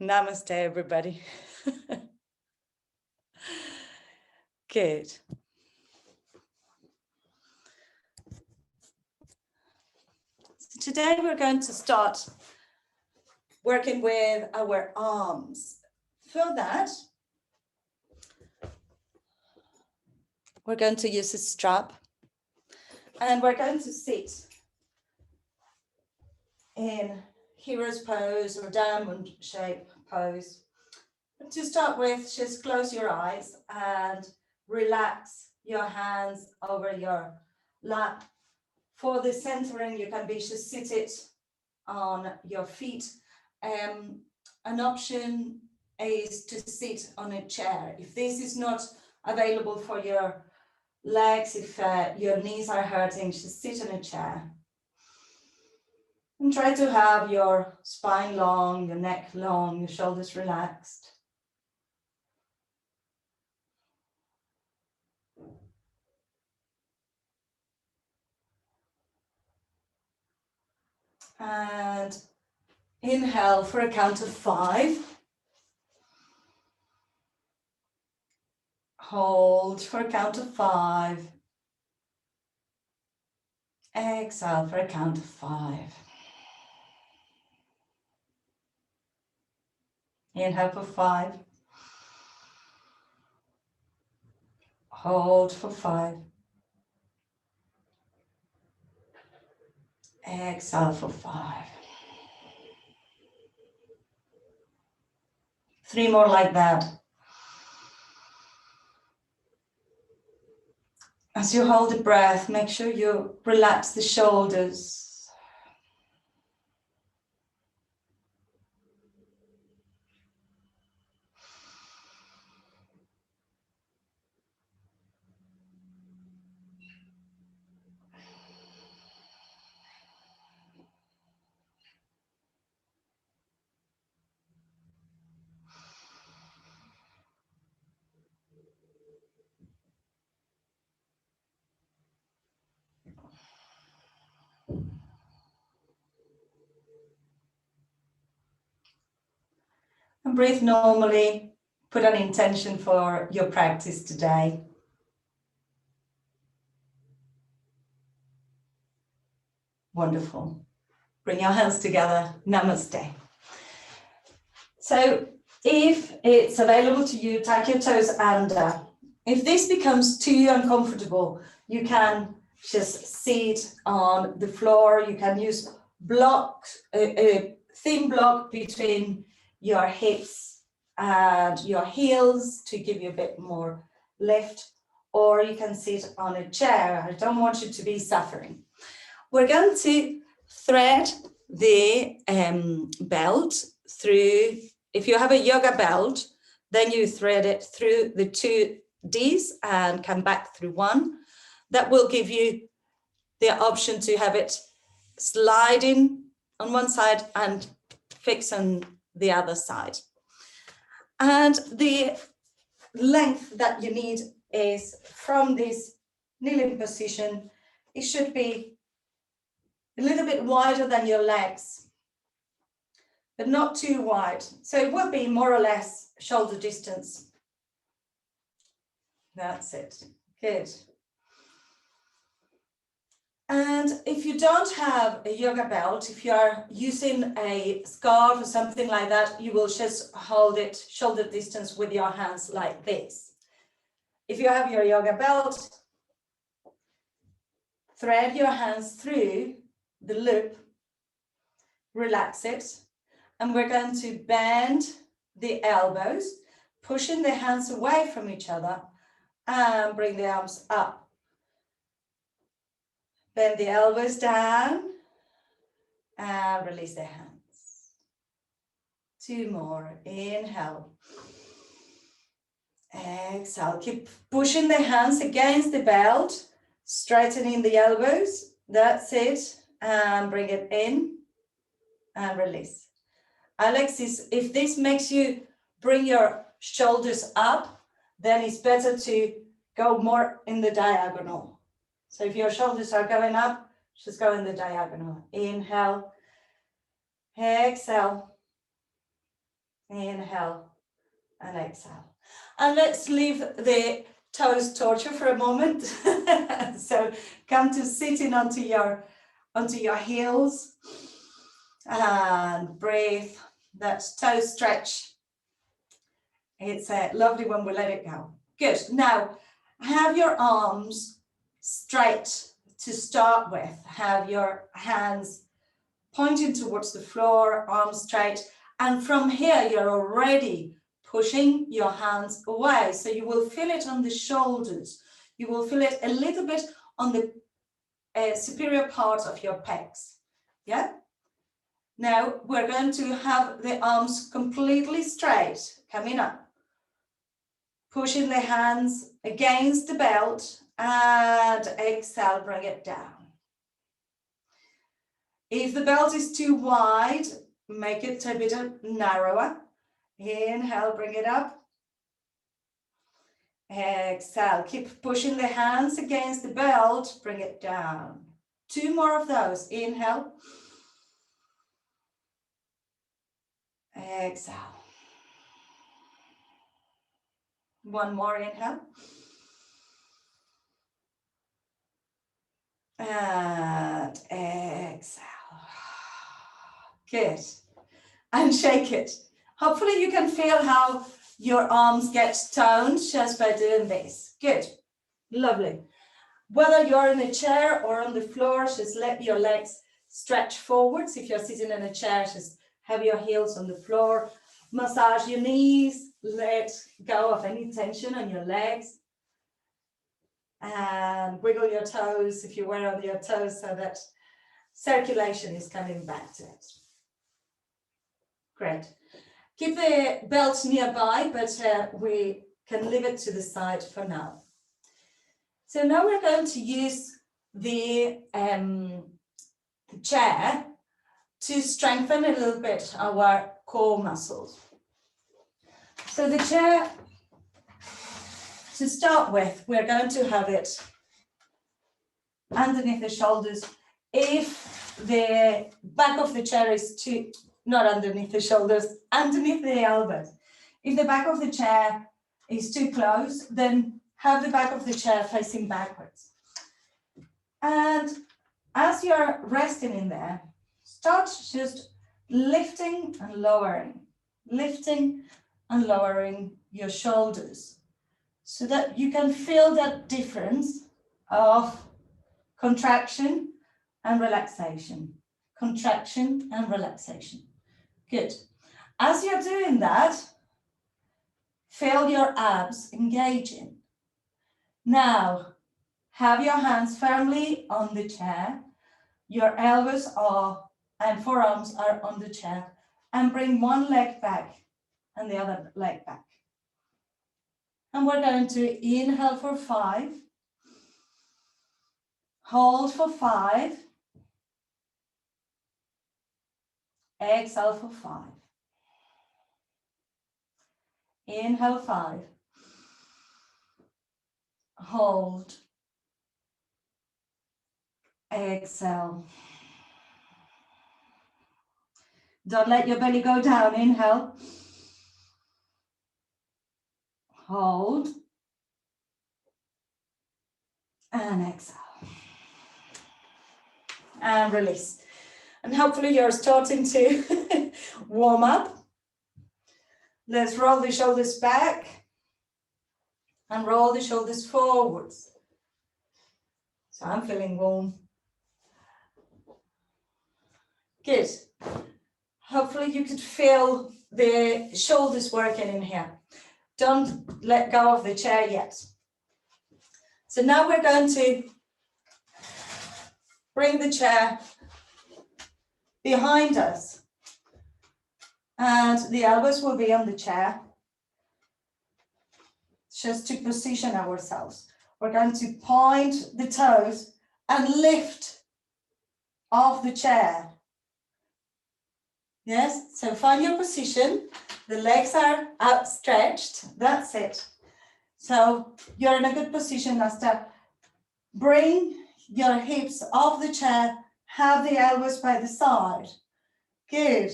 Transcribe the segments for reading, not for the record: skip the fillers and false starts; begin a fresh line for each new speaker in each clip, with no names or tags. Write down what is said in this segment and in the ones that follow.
Namaste, everybody. Good. So today we're going to start working with our arms. For that, we're going to use a strap and we're going to sit in hero's pose or diamond shape pose. To start with, just close your eyes and relax your hands over your lap. For the centering, you can be just seated on your feet. An option is to sit on a chair. If this is not available for your legs, if your knees are hurting, just sit in a chair. And try to have your spine long, your neck long, your shoulders relaxed. And inhale for a count of 5. Hold for a count of 5. Exhale for a count of 5. Inhale for 5. Hold for 5. Exhale for 5. 3 more like that. As you hold the breath, make sure you relax the shoulders. And breathe normally. Put an intention for your practice today. Wonderful. Bring your hands together. Namaste. So if it's available to you, tuck your toes under. If this becomes too uncomfortable, you can just sit on the floor. You can use blocks, a thin block between your hips and your heels to give you a bit more lift, or you can sit on a chair. I don't want you to be suffering. We're going to thread the belt through. If you have a yoga belt, then you thread it through the 2 Ds and come back through 1. That will give you the option to have it sliding on one side and fix on the other side. And the length that you need is from this kneeling position. It should be a little bit wider than your legs, but not too wide. So it will be more or less shoulder distance. That's it. Good. And if you don't have a yoga belt, if you are using a scarf or something like that, you will just hold it shoulder distance with your hands like this. If you have your yoga belt, thread your hands through the loop, relax it, and we're going to bend the elbows, pushing the hands away from each other, and bring the arms up. Bend the elbows down and release the hands. 2 more. Inhale. Exhale. Keep pushing the hands against the belt, straightening the elbows. That's it. And bring it in and release. Alex, if this makes you bring your shoulders up, then it's better to go more in the diagonal. So if your shoulders are going up, just go in the diagonal. Inhale, exhale, Inhale and exhale. And let's leave the toes torture for a moment. So come to sitting onto your heels and breathe. That toe stretch. It's lovely when we let it go. Good. Now, have your arms straight to start with. Have your hands pointing towards the floor, arms straight. And from here, you're already pushing your hands away. So you will feel it on the shoulders. You will feel it a little bit on the superior part of your pecs. Yeah? Now, we're going to have the arms completely straight, coming up. Pushing the hands against the belt and exhale, bring it down. If the belt is too wide, make it a bit narrower. Inhale, bring it up. Exhale, keep pushing the hands against the belt, bring it down. 2 more of those. Inhale. Exhale. 1 more, inhale. And exhale. Good. And shake it. Hopefully you can feel how your arms get toned just by doing this. Good. Lovely. Whether you're in a chair or on the floor, just let your legs stretch forwards. If you're sitting in a chair, just have your heels on the floor. Massage your knees. Let go of any tension on your legs. And wiggle your toes if you wear on your toes so that circulation is coming back to it. Great. Keep the belt nearby, but we can leave it to the side for now. So now we're going to use the chair to strengthen a little bit our core muscles. So the chair, to start with, we're going to have it underneath the shoulders. If the back of the chair is too, not underneath the shoulders, underneath the elbows. If the back of the chair is too close, then have the back of the chair facing backwards. And as you're resting in there, start just lifting and lowering your shoulders so that you can feel that difference of contraction and relaxation. Contraction and relaxation. Good. As you're doing that, feel your abs engaging. Now, have your hands firmly on the chair. Your elbows and forearms are on the chair. And bring one leg back and the other leg back. And we're going to inhale for 5. Hold for 5. Exhale for 5. Inhale 5. Hold. Exhale. Don't let your belly go down. Inhale. Hold. And exhale. And release. And hopefully you're starting to warm up. Let's roll the shoulders back and roll the shoulders forwards. So I'm feeling warm. Good. Hopefully you could feel the shoulders working in here. Don't let go of the chair yet. So now we're going to bring the chair behind us. And the elbows will be on the chair. Just to position ourselves. We're going to point the toes and lift off the chair. Yes, so find your position. The legs are outstretched. That's it. So you're in a good position now. Step. Bring your hips off the chair. Have the elbows by the side. Good.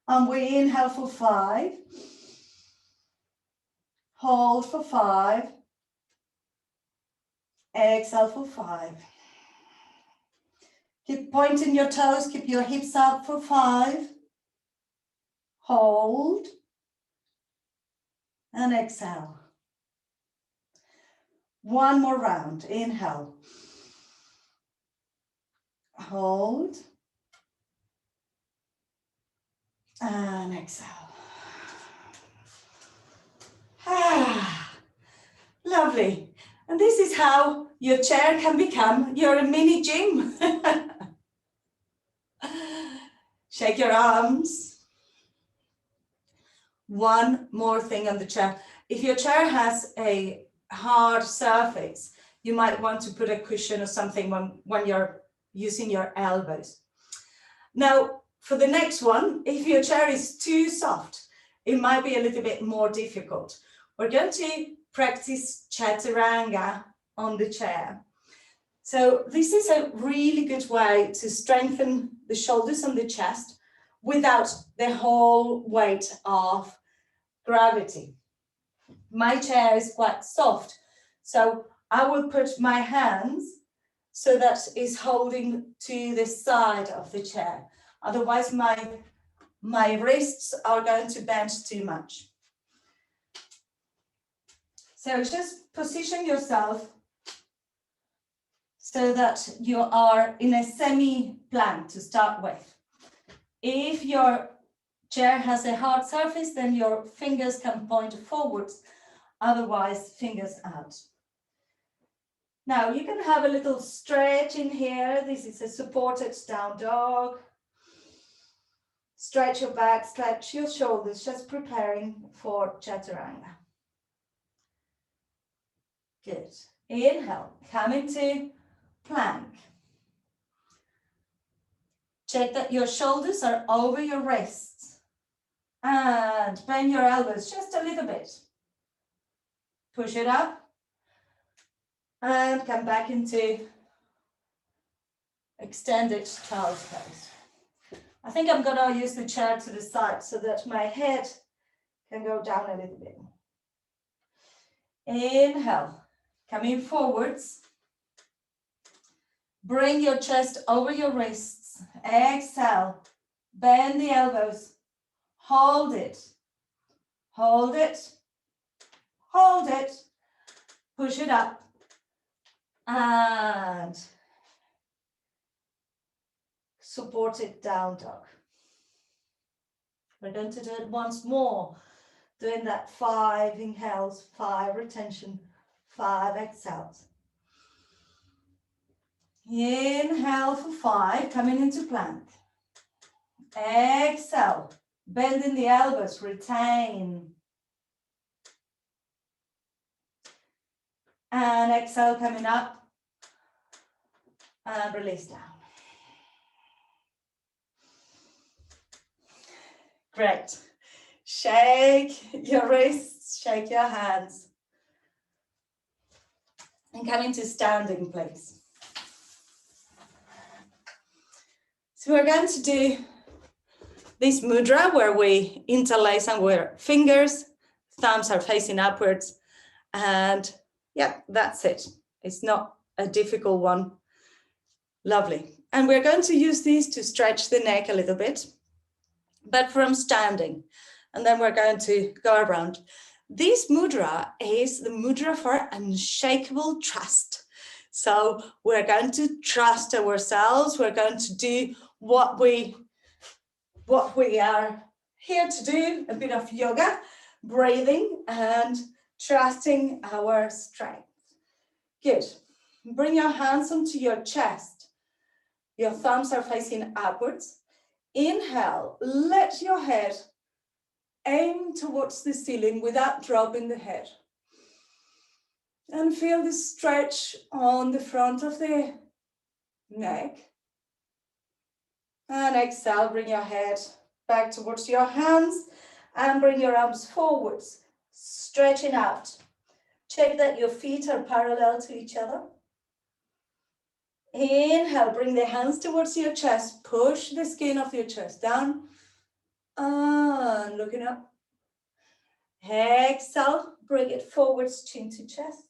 And we inhale for 5. Hold for 5. Exhale for 5. Keep pointing your toes, keep your hips up for 5. Hold. And exhale. One more round. Inhale. Hold. And exhale. Ah, lovely. And this is how your chair can become your mini gym. Shake your arms. One more thing on the chair. If your chair has a hard surface, you might want to put a cushion or something when you're using your elbows. Now, for the next one, if your chair is too soft, it might be a little bit more difficult. We're going to practice chaturanga on the chair. So this is a really good way to strengthen the shoulders and the chest without the whole weight of gravity. My chair is quite soft, so I will put my hands so that it's holding to the side of the chair. Otherwise, my wrists are going to bend too much. So just position yourself so that you are in a semi-plank to start with. If your chair has a hard surface, then your fingers can point forwards, otherwise fingers out. Now you can have a little stretch in here. This is a supported down dog. Stretch your back, stretch your shoulders, just preparing for chaturanga. Good. Inhale, come into plank. Check that your shoulders are over your wrists. And bend your elbows just a little bit. Push it up. And come back into extended child's pose. I think I'm going to use the chair to the side so that my head can go down a little bit. Inhale, coming forwards. Bring your chest over your wrists. Exhale, bend the elbows. Hold it. Hold it. Hold it. Push it up. And supported down dog. We're going to do it once more. Doing that 5 inhales, 5 retention, 5 exhales. Inhale for 5, coming into plank. Exhale, bending the elbows, retain. And exhale, coming up. And release down. Great. Shake your wrists, shake your hands. And come into standing place. So we're going to do this mudra where we interlace our fingers, thumbs are facing upwards, and yeah, that's it. It's not a difficult one. Lovely. And we're going to use these to stretch the neck a little bit, but from standing. And then we're going to go around. This mudra is the mudra for unshakable trust. So we're going to trust ourselves. We're going to do what we are here to do, a bit of yoga, breathing and trusting our strength. Good. Bring your hands onto your chest. Your thumbs are facing upwards. Inhale, let your head aim towards the ceiling without dropping the head. And feel the stretch on the front of the neck. And exhale, bring your head back towards your hands and bring your arms forwards, stretching out. Check that your feet are parallel to each other. Inhale, bring the hands towards your chest. Push the skin of your chest down. And looking up. Exhale, bring it forwards, chin to chest.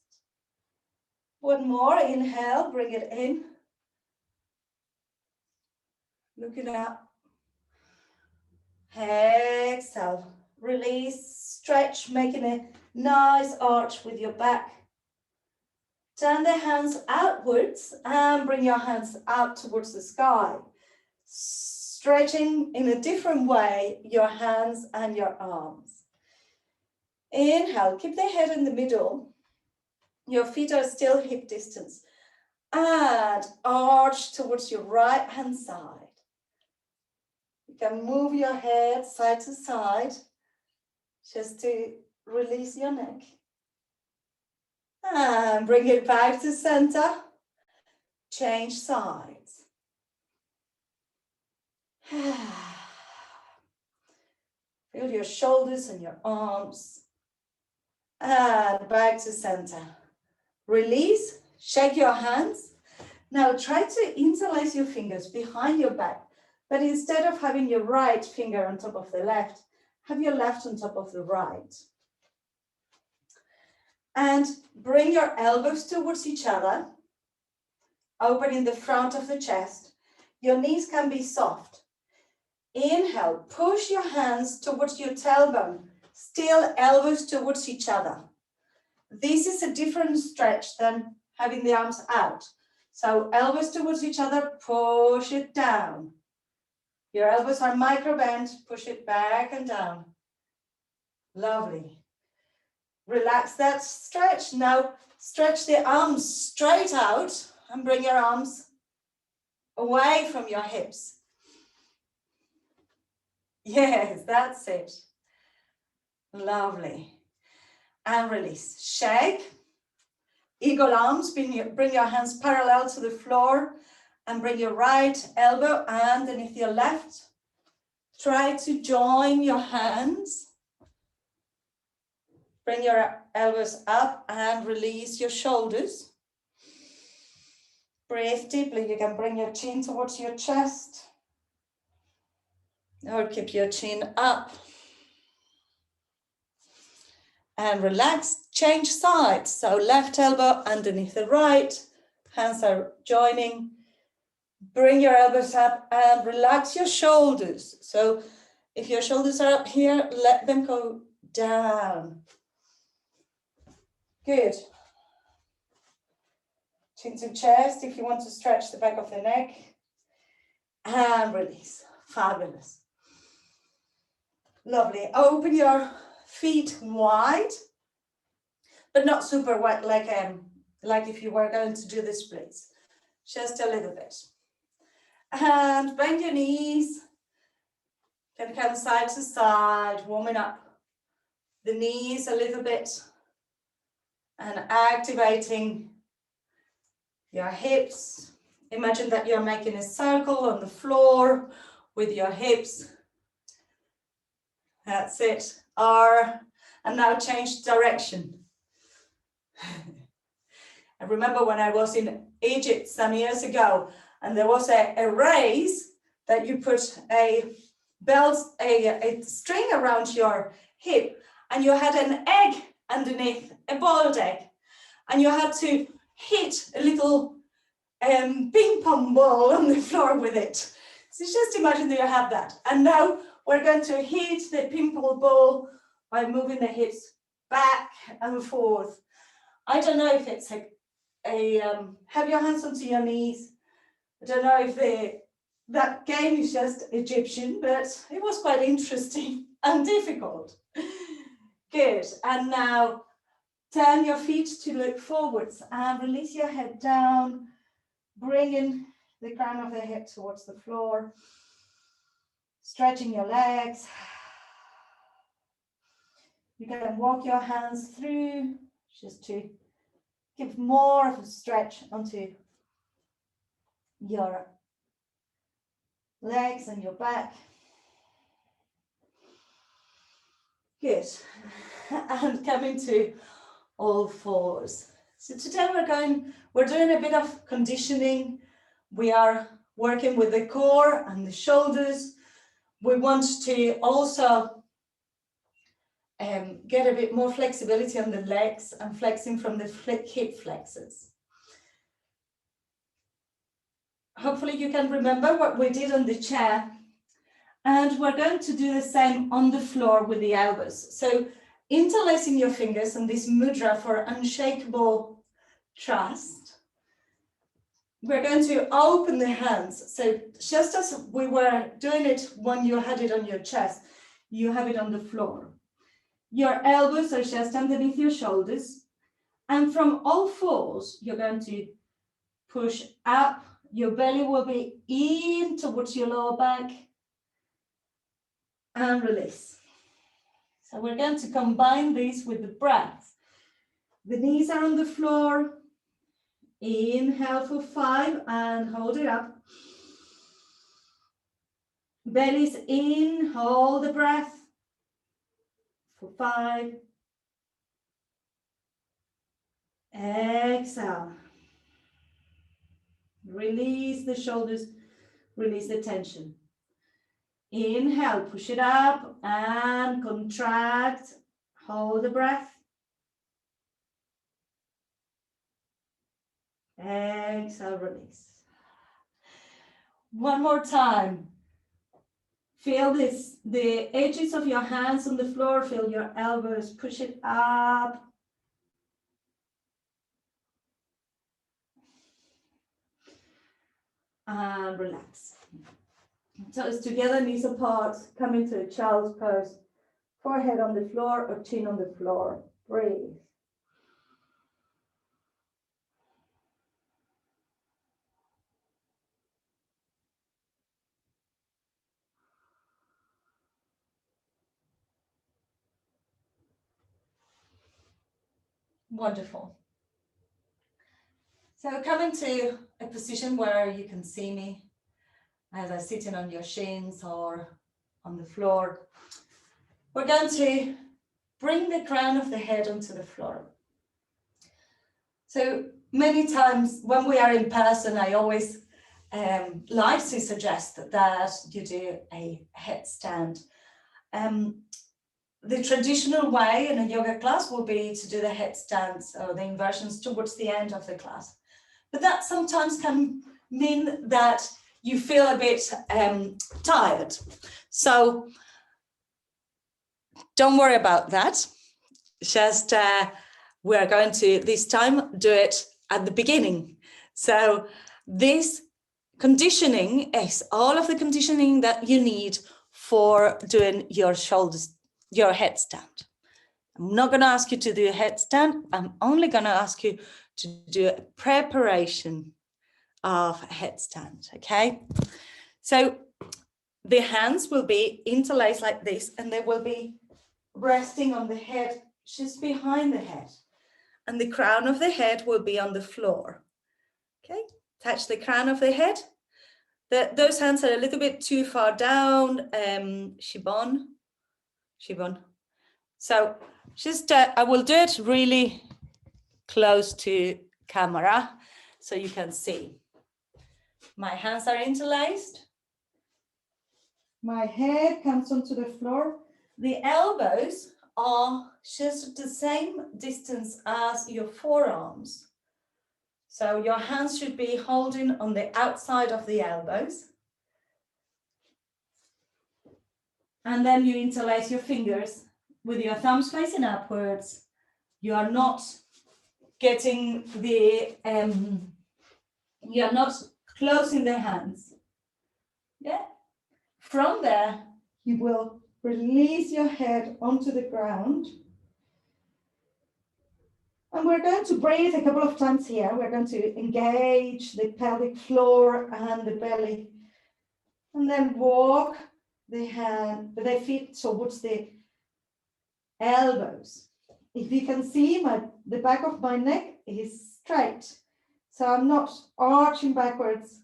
One more, inhale, bring it in. Looking up. Exhale, release, stretch, making a nice arch with your back. Turn the hands outwards and bring your hands out towards the sky. Stretching in a different way your hands and your arms. Inhale, keep the head in the middle. Your feet are still hip distance. And arch towards your right hand side. You can move your head side to side just to release your neck. And bring it back to center. Change sides. Feel your shoulders and your arms. And back to center. Release, shake your hands. Now try to interlace your fingers behind your back, but instead of having your right finger on top of the left, have your left on top of the right. And bring your elbows towards each other, opening the front of the chest. Your knees can be soft. Inhale, push your hands towards your tailbone, still elbows towards each other. This is a different stretch than having the arms out. So elbows towards each other, push it down. Your elbows are micro bent, push it back and down. Lovely. Relax that stretch. Now stretch the arms straight out and bring your arms away from your hips. Yes, that's it. Lovely. And release. Shake. Eagle arms, bring your hands parallel to the floor and bring your right elbow underneath your left. Try to join your hands. Bring your elbows up and release your shoulders. Breathe deeply. You can bring your chin towards your chest or keep your chin up. And relax, change sides. So left elbow underneath the right, hands are joining. Bring your elbows up and relax your shoulders. So if your shoulders are up here, let them go down. Good. Chin to chest if you want to stretch the back of the neck. And release. Fabulous. Lovely. Open your feet wide, but not super wide like if you were going to do the splits. Just a little bit. And bend your knees. Can come side to side, warming up the knees a little bit and activating your hips. Imagine that you're making a circle on the floor with your hips. That's it. And now change direction. I remember when I was in Egypt some years ago, and there was a race that you put a string around your hip, and you had an egg underneath, a boiled egg, and you had to hit a little ping pong ball on the floor with it. So just imagine that you have that. And now we're going to hit the ping pong ball by moving the hips back and forth. I don't know if it's have your hands onto your knees. I don't know if that game is just Egyptian, but it was quite interesting and difficult. Good. And now turn your feet to look forwards and release your head down, bringing the crown of the head towards the floor, stretching your legs. You can walk your hands through just to give more of a stretch onto your legs and your back. Good. And coming to all fours. So today we're doing a bit of conditioning. We are working with the core and the shoulders. We want to also get a bit more flexibility on the legs and flexing from the hip flexors. Hopefully you can remember what we did on the chair. And we're going to do the same on the floor with the elbows. So interlacing your fingers on this mudra for unshakable trust. We're going to open the hands. So just as we were doing it when you had it on your chest, you have it on the floor. Your elbows are just underneath your shoulders. And from all fours, you're going to push up. Your belly will be in towards your lower back. And release. So we're going to combine this with the breath. The knees are on the floor. Inhale for 5 and hold it up. Belly's in, hold the breath for 5. Exhale. Release the shoulders, release the tension. Inhale, push it up and contract. Hold the breath. Exhale, release. One more time. Feel this, the edges of your hands on the floor, feel your elbows, push it up. And relax. Toes together, knees apart, come into a child's pose. Forehead on the floor or chin on the floor. Breathe. Wonderful. So come into a position where you can see me, either sitting on your shins or on the floor. We're going to bring the crown of the head onto the floor. So many times when we are in person, I always like to suggest that you do a headstand. The traditional way in a yoga class will be to do the headstands or the inversions towards the end of the class. But that sometimes can mean that you feel a bit tired. So don't worry about that. Just we're going to this time do it at the beginning. So this conditioning is all of the conditioning that you need for doing your shoulders, your headstand. I'm not going to ask you to do a headstand. I'm only going to ask you to do a preparation of a headstand, okay? So the hands will be interlaced like this, and they will be resting on the head, just behind the head. And the crown of the head will be on the floor, okay? Touch the crown of the head. Those hands are a little bit too far down, Shibon. So just, I will do it really close to camera so you can see. My hands are interlaced. My head comes onto the floor. The elbows are just the same distance as your forearms. So your hands should be holding on the outside of the elbows. And then you interlace your fingers with your thumbs facing upwards. You are not getting the, you are not closing the hands. Yeah. From there, you will release your head onto the ground. And we're going to breathe a couple of times here. We're going to engage the pelvic floor and the belly. And then walk the feet towards the elbows. If you can see, the back of my neck is straight. So I'm not arching backwards.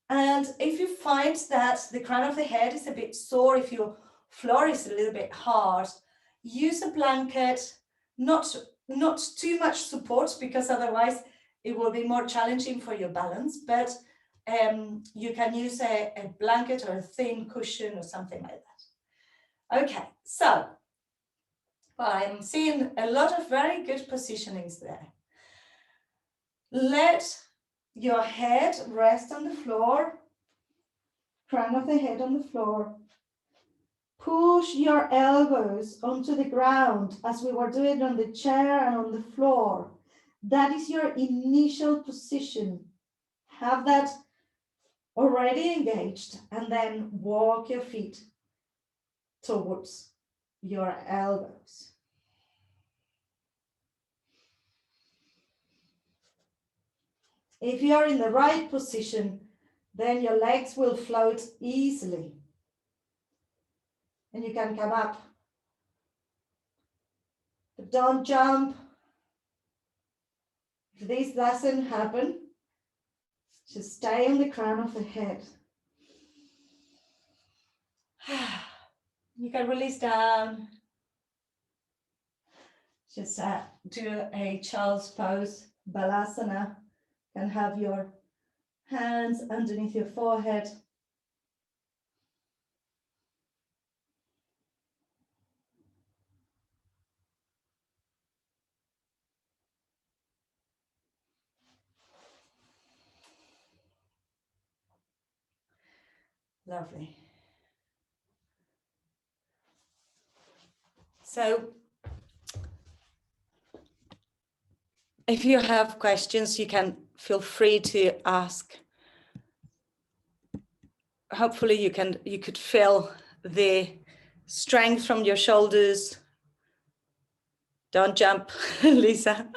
And if you find that the crown of the head is a bit sore, if your floor is a little bit hard, use a blanket, not too much support, because otherwise it will be more challenging for your balance, but you can use a blanket or a thin cushion or something like that. Okay, so well, I'm seeing a lot of very good positionings there. Let your head rest on the floor, crown of the head on the floor. Push your elbows onto the ground as we were doing on the chair and on the floor. That is your initial position. Have that already engaged, and then walk your feet towards your elbows. If you are in the right position, then your legs will float easily. And you can come up. But don't jump. If this doesn't happen, just stay on the crown of the head. You can release down. Just do a child's pose, balasana. You can have your hands underneath your forehead. Lovely. So, if you have questions, you can feel free to ask. Hopefully you could feel the strength from your shoulders. Don't jump, Lisa.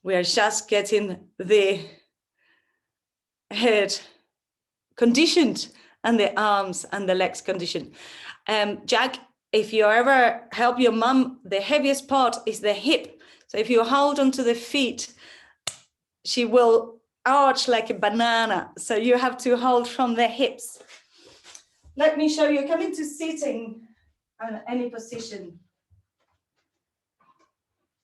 We are just getting the head conditioned and the arms and the legs conditioned. Jack, if you ever help your mum, the heaviest part is the hip. So if you hold onto the feet, she will arch like a banana. So you have to hold from the hips. Let me show you. Come into sitting in any position.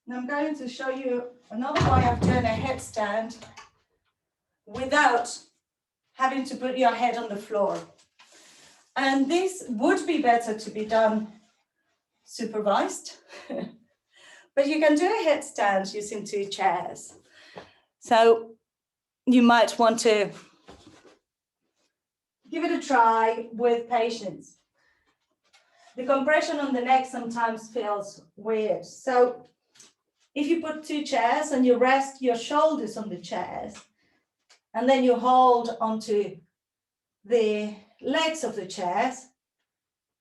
And I'm going to show you another way of doing a headstand without having to put your head on the floor. And this would be better to be done supervised, but you can do a headstand using 2 chairs. So you might want to give it a try with patience. The compression on the neck sometimes feels weird. So if you put 2 chairs and you rest your shoulders on the chairs, and then you hold onto the legs of the chairs,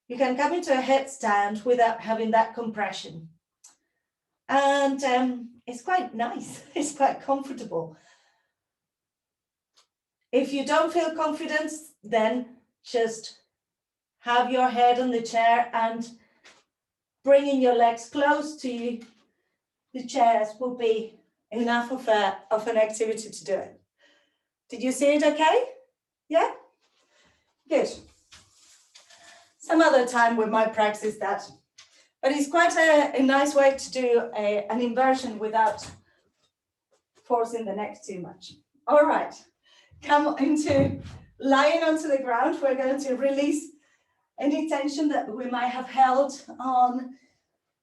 you can come into a headstand without having that compression. And it's quite nice, it's quite comfortable. If you don't feel confident, then just have your head on the chair and bringing your legs close to the chairs will be enough of an activity to do it. Did you see it okay? Yeah? Good. Some other time we might practice that. But it's quite a nice way to do an inversion without forcing the neck too much. All right. Come into lying onto the ground. We're going to release any tension that we might have held on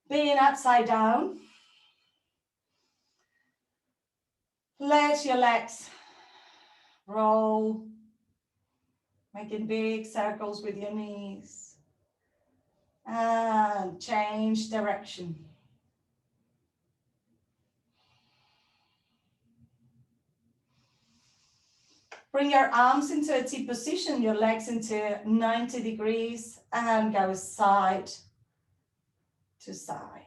being upside down. Let your legs roll, making big circles with your knees. And change direction. Bring your arms into a T position, your legs into 90 degrees, and go side to side.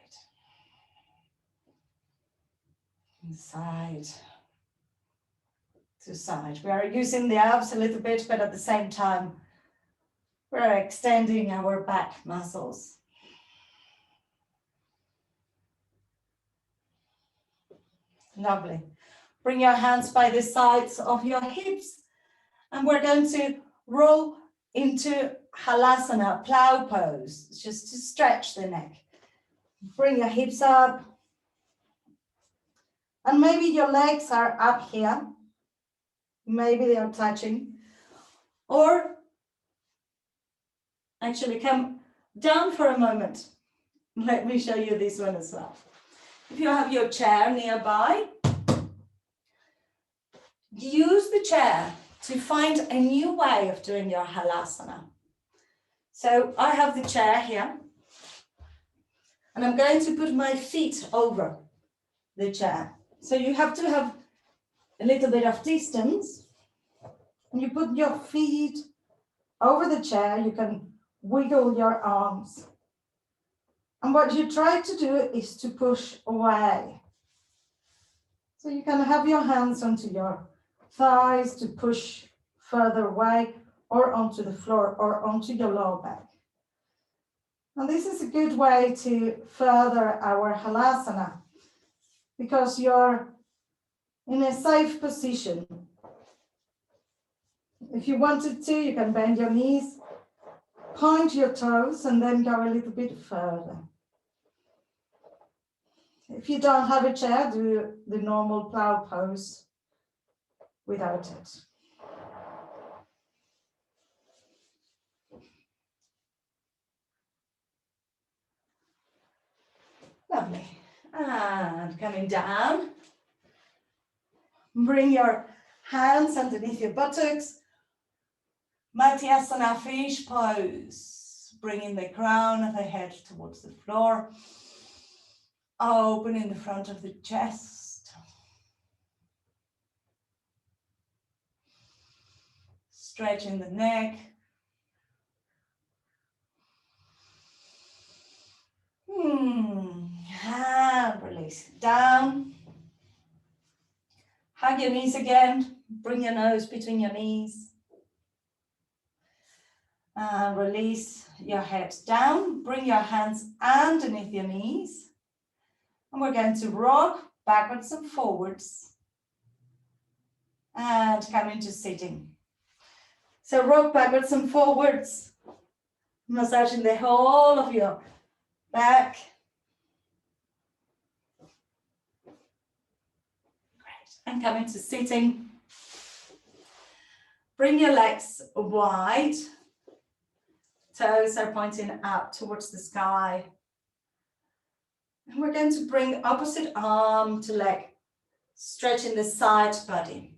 And side to side. We are using the abs a little bit, but at the same time, we're extending our back muscles. Lovely. Bring your hands by the sides of your hips, and we're going to roll into halasana, plow pose, just to stretch the neck. Bring your hips up, and maybe your legs are up here. maybe they are touching, or actually come down for a moment. Let me show you this one as well. If you have your chair nearby, use the chair to find a new way of doing your halasana. So I have the chair here, and I'm going to put my feet over the chair. So you have to have a little bit of distance, and you put your feet over the chair. You can wiggle your arms. And what you try to do is to push away. So you can have your hands onto your thighs to push further away, or onto the floor, or onto your lower back. And this is a good way to further our halasana, because you're in a safe position. If you wanted to, you can bend your knees, point your toes, and then go a little bit further. If you don't have a chair, do the normal plow pose without it. Lovely. And coming down. Bring your hands underneath your buttocks. Mathyasana fish pose. Bringing the crown of the head towards the floor. Opening the front of the chest. Stretching the neck. And release it down. Hug your knees again. Bring your nose between your knees. And release your head down. Bring your hands underneath your knees. And we're going to rock backwards and forwards. And come into sitting. So rock backwards and forwards. Massaging the whole of your back. Great. And come into sitting. Bring your legs wide. Toes are pointing out towards the sky. And we're going to bring opposite arm to leg, stretching the side body.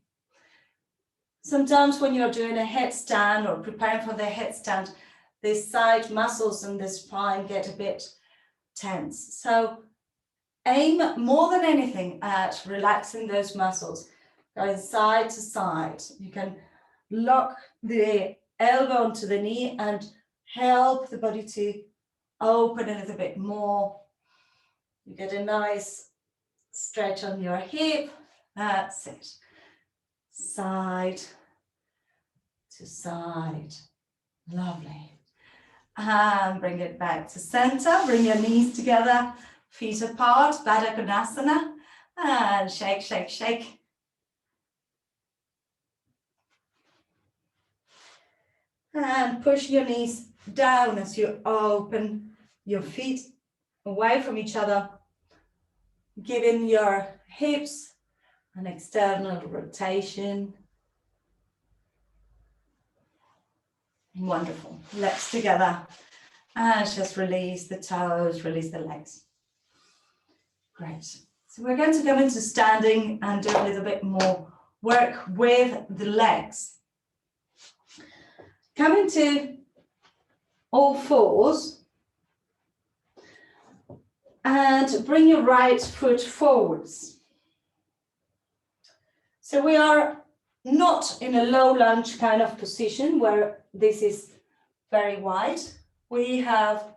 Sometimes when you're doing a headstand or preparing for the headstand, the side muscles and the spine get a bit tense. So aim more than anything at relaxing those muscles, going side to side. You can lock the elbow onto the knee and help the body to open a little bit more. You get a nice stretch on your hip. That's it. Side to side. Lovely. And bring it back to center. Bring your knees together, feet apart, Baddha Konasana. And shake, shake, shake. And push your knees down as you open your feet away from each other, giving your hips an external rotation. Wonderful. Legs together. And just release the toes, release the legs. Great. So we're going to go into standing and do a little bit more work with the legs. Come into all fours and bring your right foot forwards. So we are not in a low lunge kind of position where this is very wide. We have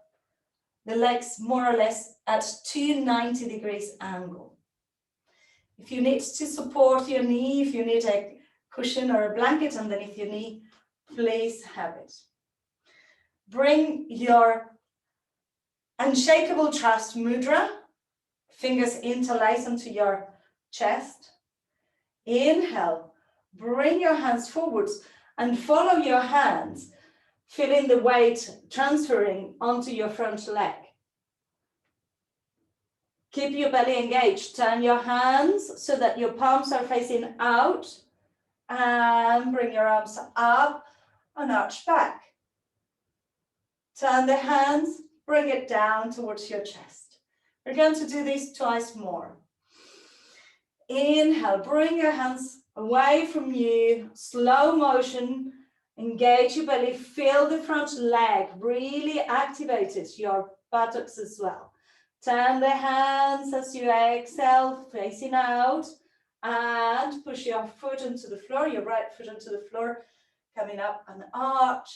the legs more or less at 290 degrees angle. If you need to support your knee, if you need a cushion or a blanket underneath your knee, please have it. Bring your unshakable trust mudra, fingers interlace onto your chest. Inhale, bring your hands forwards and follow your hands, feeling the weight transferring onto your front leg. Keep your belly engaged. Turn your hands so that your palms are facing out And bring your arms up and arch back. Turn the hands, bring it down towards your chest. We're going to do this twice more. Inhale, bring your hands away from you, slow motion, engage your belly, feel the front leg, really activate it, your buttocks as well. Turn the hands as you exhale, facing out, and push your foot into the floor, your right foot into the floor, coming up and arch.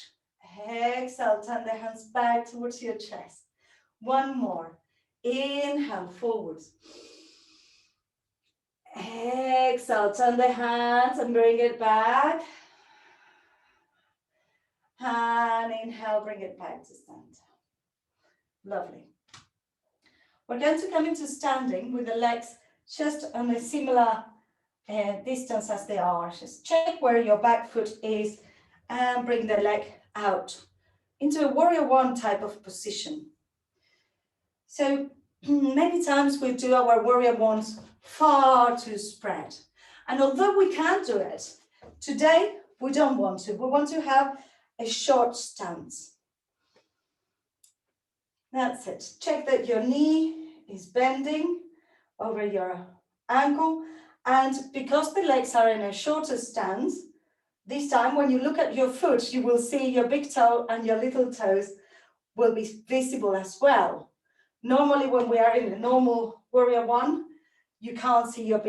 Exhale, turn the hands back towards your chest. One more. Inhale, forwards. Exhale, turn the hands and bring it back. And inhale, bring it back to center. Lovely. We're going to come into standing with the legs just on a similar distance as they are. Just check where your back foot is and bring the leg out into a warrior one type of position. So many times we do our warrior ones far too spread. And although we can do it, today we don't want to. We want to have a short stance. That's it. Check that your knee is bending over your ankle. And because the legs are in a shorter stance, this time when you look at your foot, you will see your big toe and your little toes will be visible as well. Normally when we are in a normal warrior one, you can't see your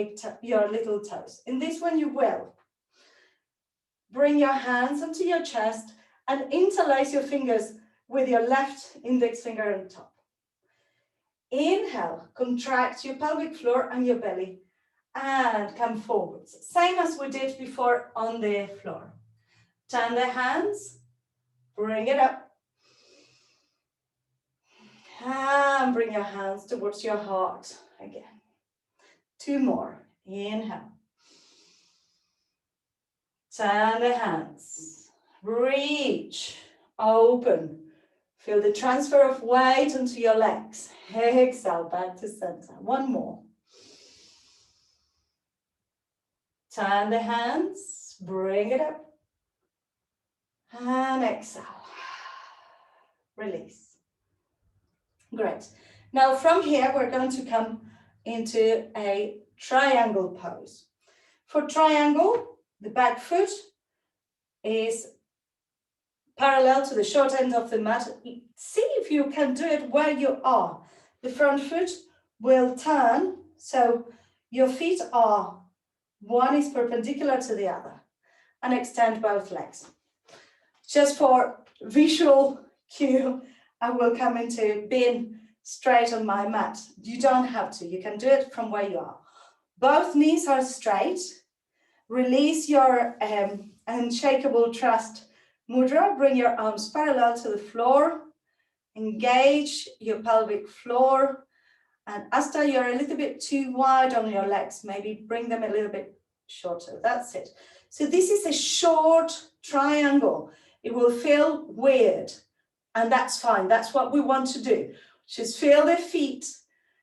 little toes. In this one you will. Bring your hands onto your chest and interlace your fingers with your left index finger on top. Inhale, contract your pelvic floor and your belly and come forwards. Same as we did before on the floor. Turn the hands, bring it up. And bring your hands towards your heart again. Two more. Inhale. Turn the hands. Reach. Open. Feel the transfer of weight onto your legs. Exhale, back to center. One more. Turn the hands. Bring it up. And exhale. Release. Great. Now from here, we're going to come into a triangle pose. For triangle, the back foot is parallel to the short end of the mat. See if you can do it where you are. The front foot will turn, so your feet are, one is perpendicular to the other, and extend both legs. Just for visual cue, I will come into being straight on my mat. You don't have to, you can do it from where you are. Both knees are straight. Release your unshakable trust mudra. Bring your arms parallel to the floor. Engage your pelvic floor. And Asta, you're a little bit too wide on your legs. Maybe bring them a little bit shorter. That's it. So this is a short triangle. It will feel weird. And that's fine. That's what we want to do. Just feel the feet.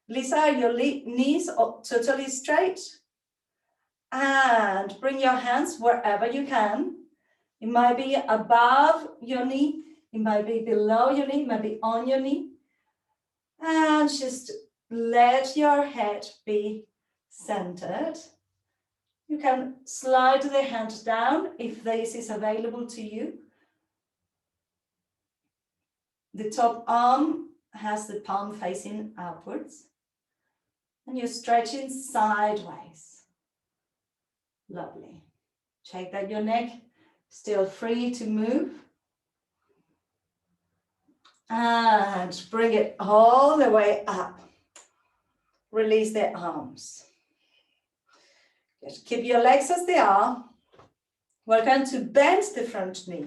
Lisa, your knees are totally straight. And bring your hands wherever you can. It might be above your knee. It might be below your knee. It might be on your knee. And just let your head be centered. You can slide the hand down if this is available to you. The top arm has the palm facing outwards. And you're stretching sideways. Lovely. Check that your neck is still free to move. And bring it all the way up. Release the arms. Just keep your legs as they are. We're going to bend the front knee.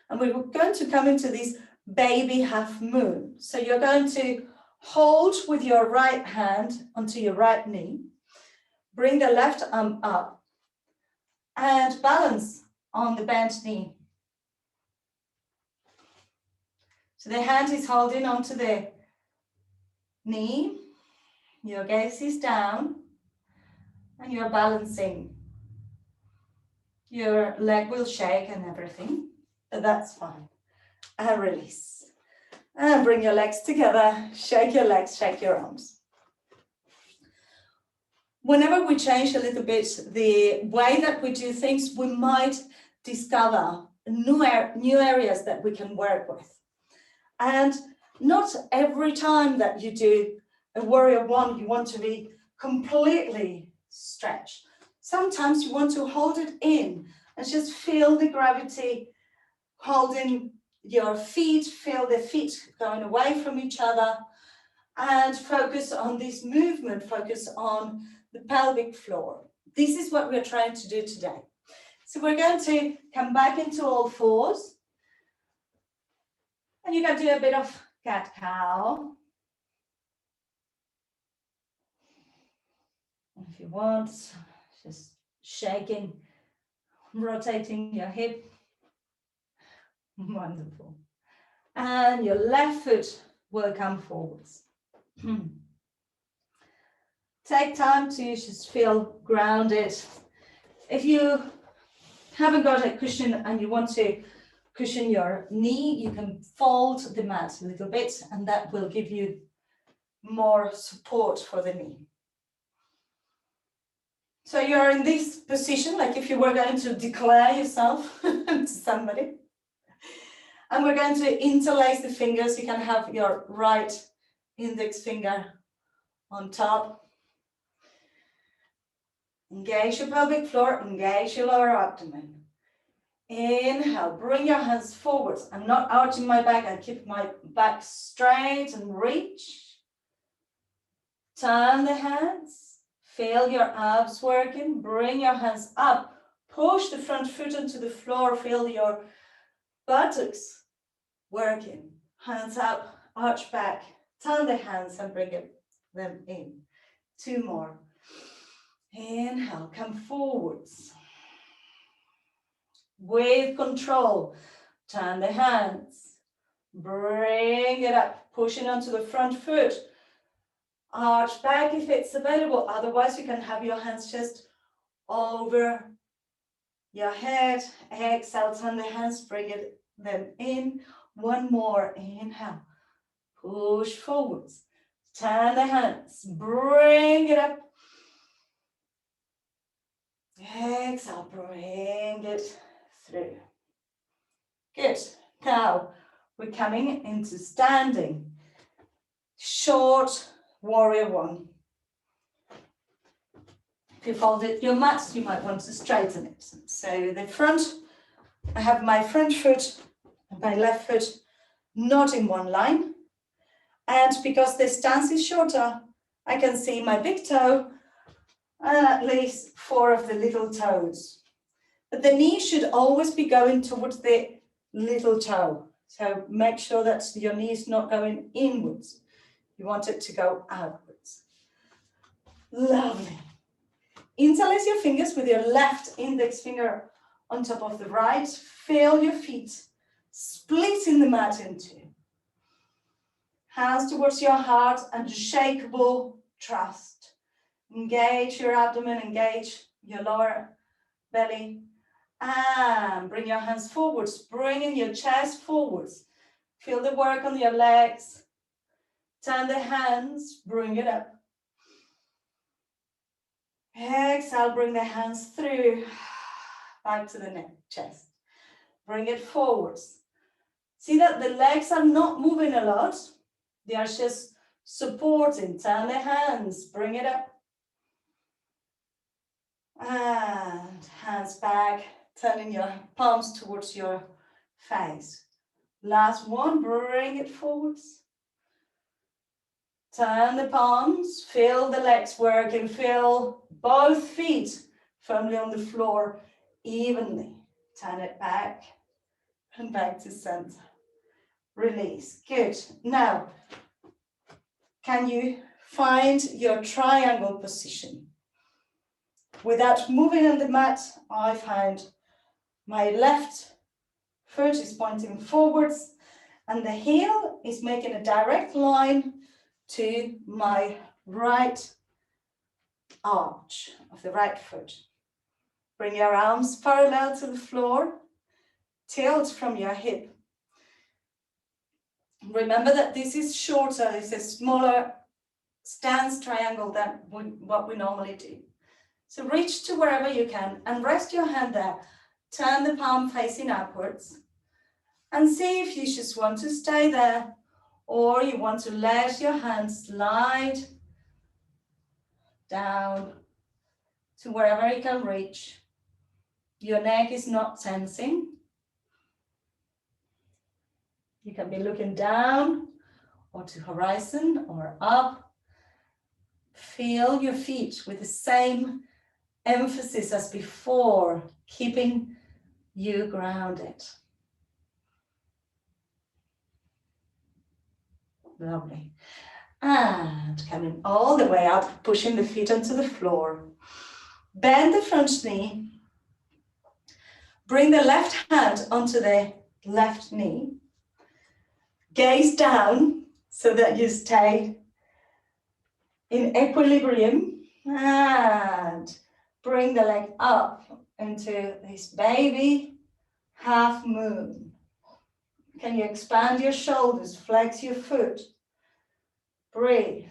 And we're going to come into this baby half moon. So you're going to hold with your right hand onto your right knee. Bring the left arm up and balance on the bent knee. So the hand is holding onto the knee. Your gaze is down and you're balancing. Your leg will shake and everything, but that's fine. And release. And bring your legs together, shake your legs, shake your arms. Whenever we change a little bit the way that we do things, we might discover new areas that we can work with. And not every time that you do a warrior one, you want to be completely stretched. Sometimes you want to hold it in and just feel the gravity holding your feet, feel the feet going away from each other, and focus on this movement, focus on the pelvic floor. This is what we're trying to do today. So we're going to come back into all fours, and you can do a bit of cat-cow. If you want, just shaking, rotating your hip. Wonderful. And your left foot will come forwards. Take time to just feel grounded. If you haven't got a cushion and you want to cushion your knee, you can fold the mat a little bit, and that will give you more support for the knee. So you're in this position, like if you were going to declare yourself to somebody. And we're going to interlace the fingers. You can have your right index finger on top. Engage your pelvic floor, engage your lower abdomen. Inhale, bring your hands forwards. I'm not arching my back, I keep my back straight and reach. Turn the hands, feel your abs working, bring your hands up, push the front foot into the floor, feel your buttocks working. Hands up, arch back, turn the hands and bring them in. Two more. Inhale, come forwards. With control, turn the hands, bring it up, pushing onto the front foot. Arch back if it's available, otherwise you can have your hands just over your head. Exhale, turn the hands, bring them in. One more, inhale, push forwards, turn the hands, bring it up. Exhale, bring it through. Good. Now we're coming into standing. Short warrior one. If you folded your mat, you might want to straighten it. So the front, I have my front foot and my left foot not in one line. And because the stance is shorter, I can see my big toe and at least 4 of the little toes. But the knee should always be going towards the little toe. So make sure that your knee is not going inwards. You want it to go outwards. Lovely. Interlace your fingers with your left index finger on top of the right. Feel your feet splitting the mat in two. Hands towards your heart, unshakable trust. Engage your abdomen, engage your lower belly. And bring your hands forwards, bringing your chest forwards. Feel the work on your legs. Turn the hands, bring it up. Exhale, bring the hands through, back to the neck, chest. Bring it forwards. See that the legs are not moving a lot. They are just supporting. Turn the hands, bring it up. And hands back, turning your palms towards your face. Last one, bring it forwards. Turn the palms, feel the legs working, feel both feet firmly on the floor evenly. Turn it back and back to center. Release. Good. Now, can you find your triangle position? Without moving on the mat, I find my left foot is pointing forwards and the heel is making a direct line to my right arch of the right foot. Bring your arms parallel to the floor. Tilt from your hip. Remember that this is shorter, it's a smaller stance triangle than what we normally do. So reach to wherever you can and rest your hand there. Turn the palm facing upwards and see if you just want to stay there or you want to let your hand slide down to wherever it can reach. Your neck is not tensing. You can be looking down or to horizon or up. Feel your feet with the same emphasis as before, keeping you grounded. Lovely. And coming all the way up, pushing the feet onto the floor. Bend the front knee. Bring the left hand onto the left knee. Gaze down so that you stay in equilibrium. And bring the leg up into this baby half moon. Can you expand your shoulders, flex your foot? Breathe.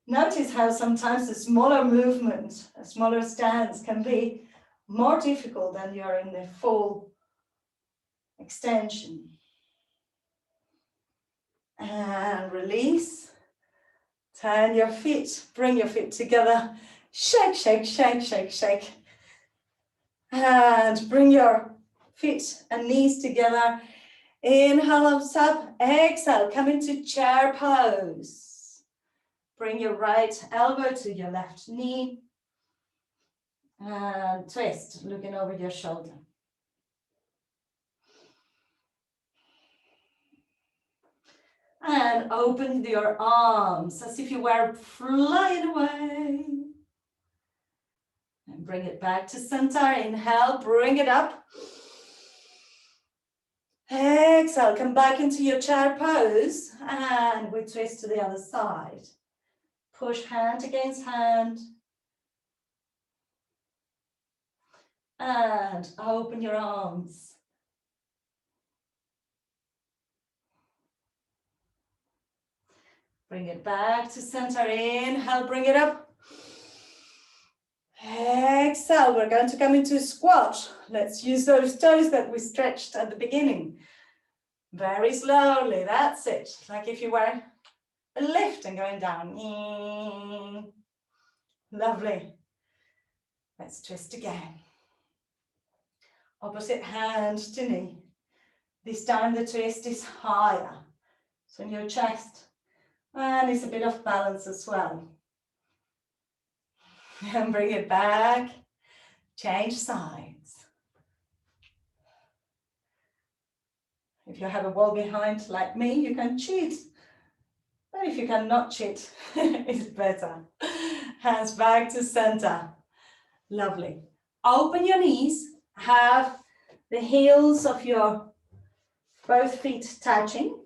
Notice how sometimes a smaller movement, a smaller stance can be more difficult than you're in the full extension. And release. Turn your feet, bring your feet together. Shake, shake, shake, shake, shake. And bring your feet and knees together. Inhale, arms up. Exhale, come into chair pose. Bring your right elbow to your left knee. And twist, looking over your shoulder. And open your arms as if you were flying away. And bring it back to center. Inhale, bring it up. Exhale, come back into your chair pose. And we twist to the other side. Push hand against hand. And open your arms. Bring it back to center. Inhale, bring it up. Exhale, we're going to come into squat. Let's use those toes that we stretched at the beginning. Very slowly, that's it. Like if you were lifting going down. Lovely. Let's twist again. Opposite hand to knee. This time the twist is higher. So in your chest. And it's a bit of balance as well. And bring it back. Change sides. If you have a wall behind like me, you can cheat. But if you cannot cheat, it's better. Hands back to center. Lovely. Open your knees. Have the heels of your both feet touching.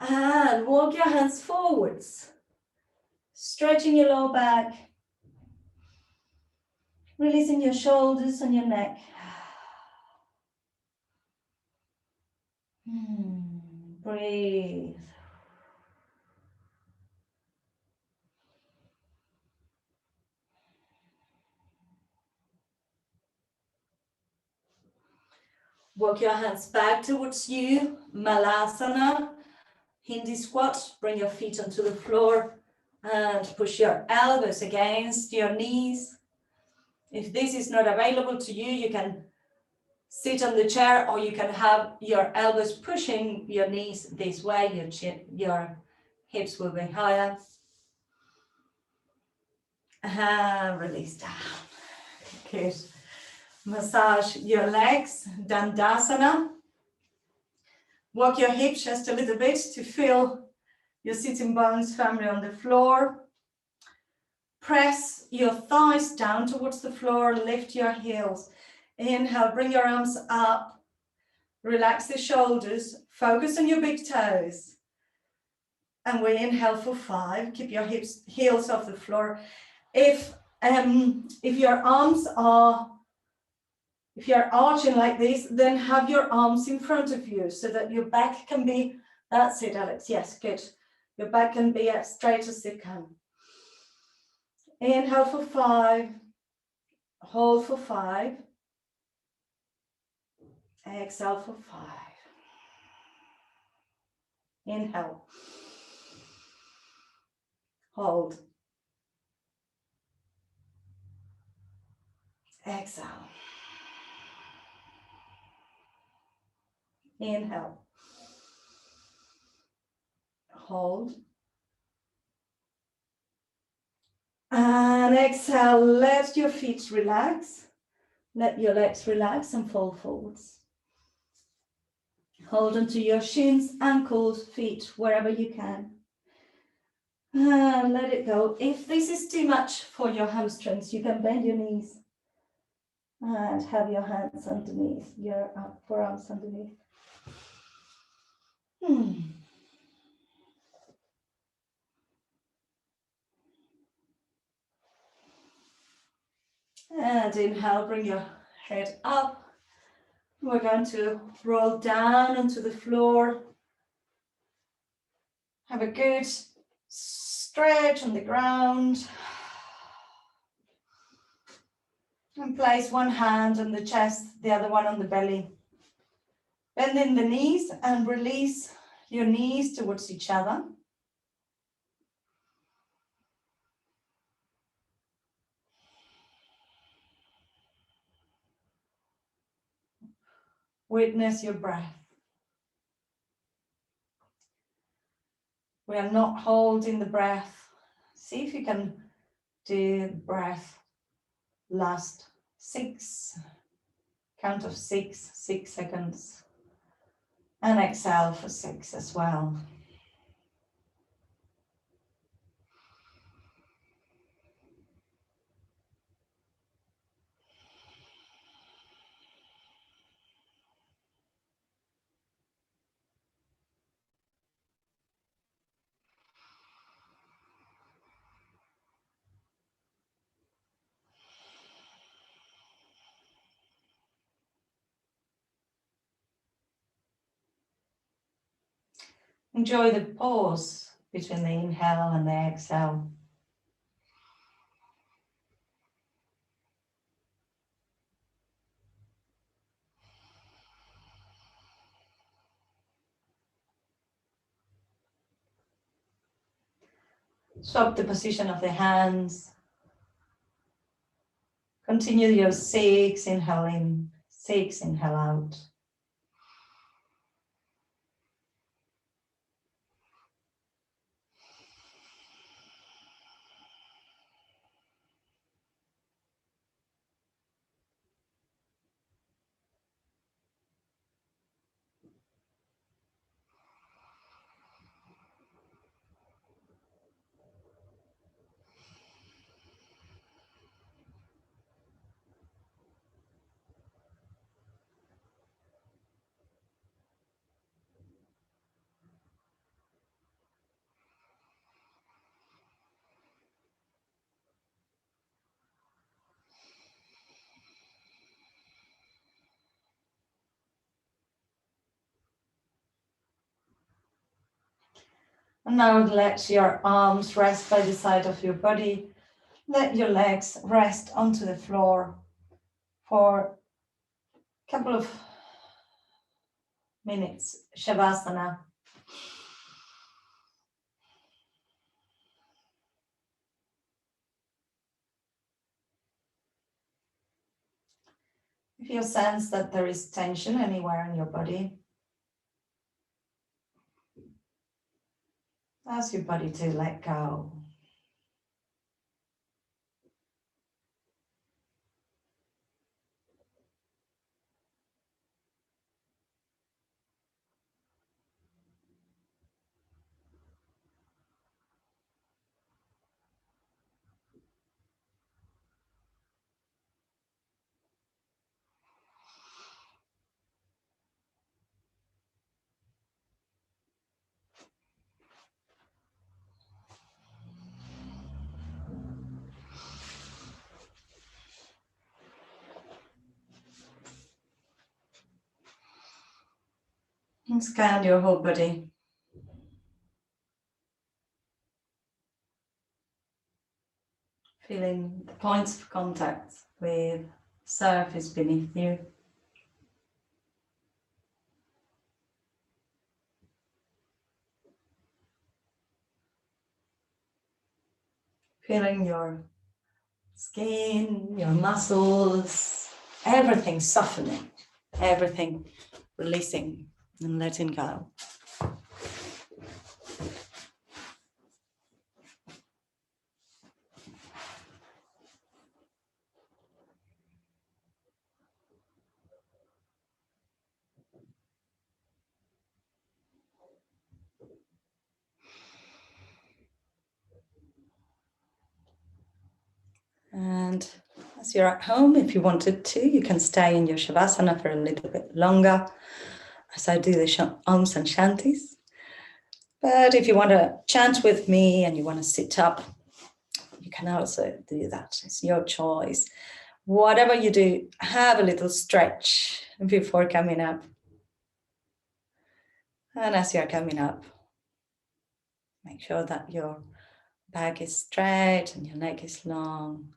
And walk your hands forwards. Stretching your lower back. Releasing your shoulders and your neck. Breathe. Walk your hands back towards you. Malasana. Hindi squat. Bring your feet onto the floor and push your elbows against your knees. If this is not available to you, you can sit on the chair or you can have your elbows pushing your knees this way. Your hips will be higher. And release down. Good. Massage your legs, Dandasana. Walk your hips just a little bit to feel your sitting bones firmly on the floor. Press your thighs down towards the floor, lift your heels. Inhale, bring your arms up. Relax the shoulders, focus on your big toes. And we inhale for 5, keep your heels off the floor. If If your arms are, if you're arching like this, then have your arms in front of you so that your back can be, that's it, Alex, yes, good. Your back can be as straight as it can. Inhale for 5, hold for 5, exhale for 5. Inhale, hold, exhale, inhale, hold, and exhale. Let your feet relax, let your legs relax and fall forwards. Hold onto your shins, ankles, feet, wherever you can. And let it go. If this is too much for your hamstrings, you can bend your knees and have your hands underneath, your forearms underneath. And inhale, bring your head up. We're going to roll down onto the floor. Have a good stretch on the ground. And place one hand on the chest, the other one on the belly. Bending the knees and release your knees towards each other. Witness your breath. We are not holding the breath. See if you can do the breath last 6, count of 6, 6 seconds. And exhale for 6 as well. Enjoy the pause between the inhale and the exhale. Swap the position of the hands. Continue your 6, inhale in, 6, inhale out. And now let your arms rest by the side of your body. Let your legs rest onto the floor for a couple of minutes. Shavasana. If you sense that there is tension anywhere in your body, ask your body to let go. And scan your whole body. Feeling the points of contact with surface beneath you. Feeling your skin, your muscles, everything softening, everything releasing and letting go. And as you're at home, if you wanted to, you can stay in your Shavasana for a little bit longer as I do the Oms and Shantis. But if you want to chant with me and you want to sit up, you can also do that. It's your choice. Whatever you do, have a little stretch before coming up. And as you're coming up, make sure that your back is straight and your neck is long.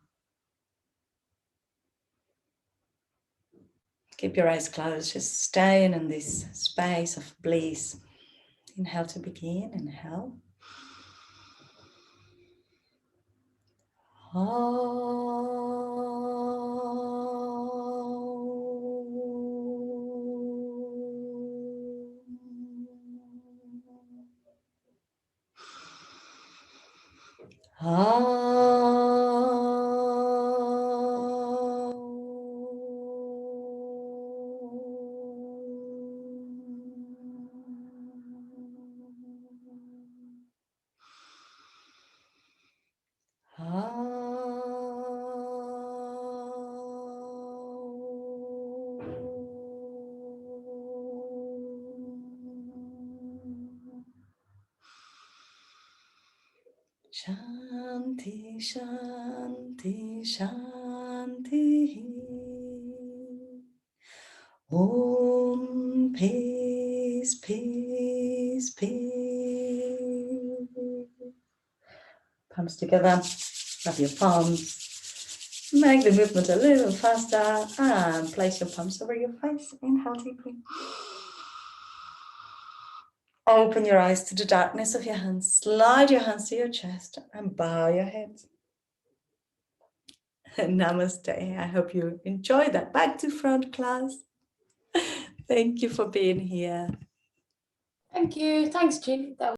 Keep your eyes closed, just staying in this space of bliss. Inhale to begin, inhale. Shanti, Shanti, Shanti. Om, peace, peace, peace. Palms together, rub your palms. Make the movement a little faster and place your palms over your face. Inhale deeply. Open your eyes to the darkness of your hands. Slide your hands to your chest and bow your head. Namaste. I hope you enjoyed that back to front class. Thank you for being here.
Thank you. Thanks, Jean. That